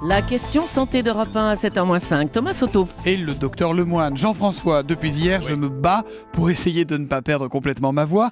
La question santé d'Europe 1 à 7h-5. Thomas Soto. Et le docteur Lemoine. Jean-François, depuis hier, je me bats pour essayer de ne pas perdre complètement ma voix.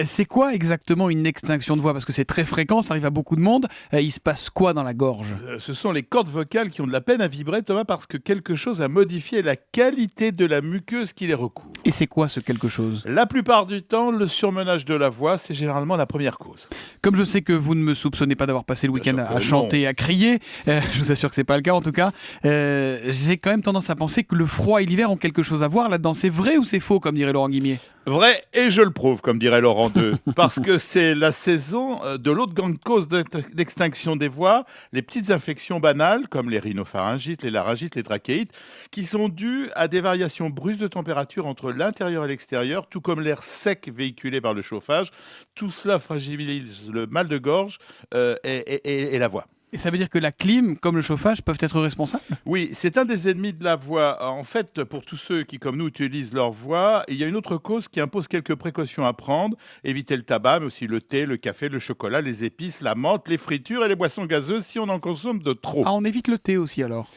C'est quoi exactement une extinction de voix? Parce que c'est très fréquent, ça arrive à beaucoup de monde. Il se passe quoi dans la gorge? Ce sont les cordes vocales qui ont de la peine à vibrer, Thomas, parce que quelque chose a modifié la qualité de la muqueuse qui les recouvre. Et c'est quoi ce quelque chose? La plupart du temps, le surmenage de la voix, c'est généralement la première cause. Comme je sais que vous ne me soupçonnez pas d'avoir passé le week-end à chanter et à crier, je vous assure que c'est pas le cas en tout cas, j'ai quand même tendance à penser que le froid et l'hiver ont quelque chose à voir là-dedans. C'est vrai ou c'est faux, comme dirait Laurent Guimier? Vrai, et je le prouve, comme dirait Laurent II, parce que c'est la saison de l'autre grande cause d'extinction des voix, les petites infections banales, comme les rhinopharyngites, les laryngites, les trachéites, qui sont dues à des variations brusques de température entre l'intérieur et l'extérieur, tout comme l'air sec véhiculé par le chauffage. Tout cela fragilise le mal de gorge et la voix. Et ça veut dire que la clim, comme le chauffage, peuvent être responsables? Oui, c'est un des ennemis de la voix. En fait, pour tous ceux qui, comme nous, utilisent leur voix, il y a une autre cause qui impose quelques précautions à prendre. Éviter le tabac, mais aussi le thé, le café, le chocolat, les épices, la menthe, les fritures et les boissons gazeuses si on en consomme de trop. Ah, on évite le thé aussi alors?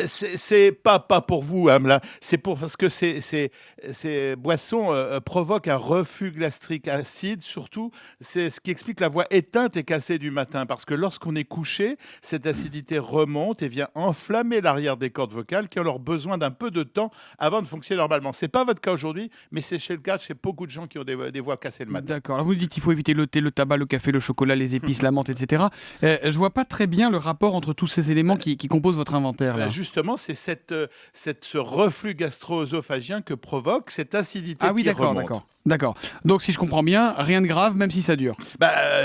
C'est pas pour vous, là. C'est parce que ces boissons provoquent un reflux gastrique acide. Surtout, c'est ce qui explique la voix éteinte et cassée du matin. Parce que lorsqu'on est couché, cette acidité remonte et vient enflammer l'arrière des cordes vocales qui ont leur besoin d'un peu de temps avant de fonctionner normalement. C'est pas votre cas aujourd'hui, mais c'est le cas chez beaucoup de gens qui ont des voix cassées le matin. D'accord. Alors vous dites qu'il faut éviter le thé, le tabac, le café, le chocolat, les épices, la menthe, etc. Je vois pas très bien le rapport entre tous ces éléments qui composent votre inventaire. Là. Justement, c'est ce reflux gastro-œsophagien que provoque cette acidité qui remonte. D'accord. Donc si je comprends bien, rien de grave, même si ça dure.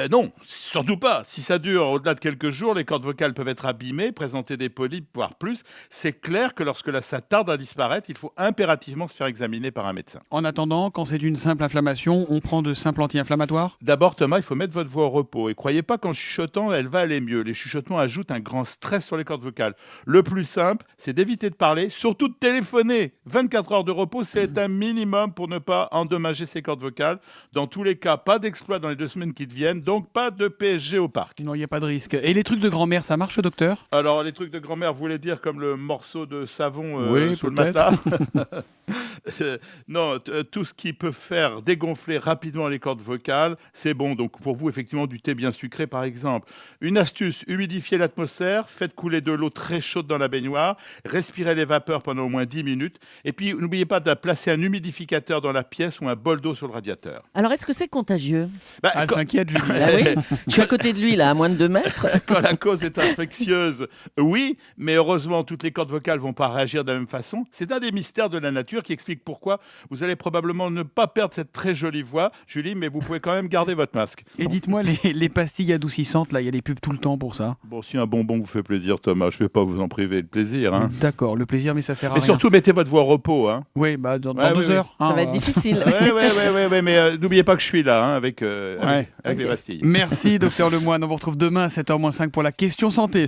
Non, surtout pas. Si ça dure au-delà de quelques jours, les cordes vocales peuvent être abîmées, présenter des polypes, voire plus. C'est clair que lorsque ça tarde à disparaître, il faut impérativement se faire examiner par un médecin. En attendant, quand c'est une simple inflammation, on prend de simples anti-inflammatoires? D'abord, Thomas, il faut mettre votre voix au repos. Et croyez pas qu'en chuchotant, elle va aller mieux. Les chuchotements ajoutent un grand stress sur les cordes vocales. Le plus simple, c'est d'éviter de parler, surtout de téléphoner. 24 heures de repos, c'est un minimum pour ne pas endommager ses cordes vocales. Dans tous les cas, pas d'exploit dans les 2 semaines qui viennent, donc pas de PSG au parc. Non, il n'y a pas de risque. Et les trucs de grand-mère, ça marche, docteur? Alors, les trucs de grand-mère, vous voulez dire comme le morceau de savon sous le peut-être. matelas? Non, tout ce qui peut faire dégonfler rapidement les cordes vocales, c'est bon. Donc pour vous, effectivement, du thé bien sucré, par exemple. Une astuce, humidifiez l'atmosphère, faites couler de l'eau très chaude dans la baignoire, respirez les vapeurs pendant au moins 10 minutes. Et puis, n'oubliez pas de placer un humidificateur dans la pièce ou un bol d'eau sur le radiateur. Alors, est-ce que c'est contagieux? Elle s'inquiète, Julie. Ah oui, je suis à côté de lui, là, à moins de 2 mètres. Quand la cause est infectieuse, oui, mais heureusement, toutes les cordes vocales ne vont pas réagir de la même façon. C'est un des mystères de la nature qui explique pourquoi vous allez probablement ne pas perdre cette très jolie voix, Julie, mais vous pouvez quand même garder votre masque. Et dites-moi, les pastilles adoucissantes, là, il y a des pubs tout le temps pour ça? Bon, si un bonbon vous fait plaisir, Thomas, je ne vais pas vous en priver de plaisir. Hein. D'accord, le plaisir, mais ça sert à rien. Mais surtout, mettez votre voix au repos. Hein. Oui, dans 2 heures. Ça va être difficile. Oui, mais n'oubliez pas que je suis là avec les pastilles. Merci, docteur Lemoine. On vous retrouve demain à 7h-5 pour la question santé.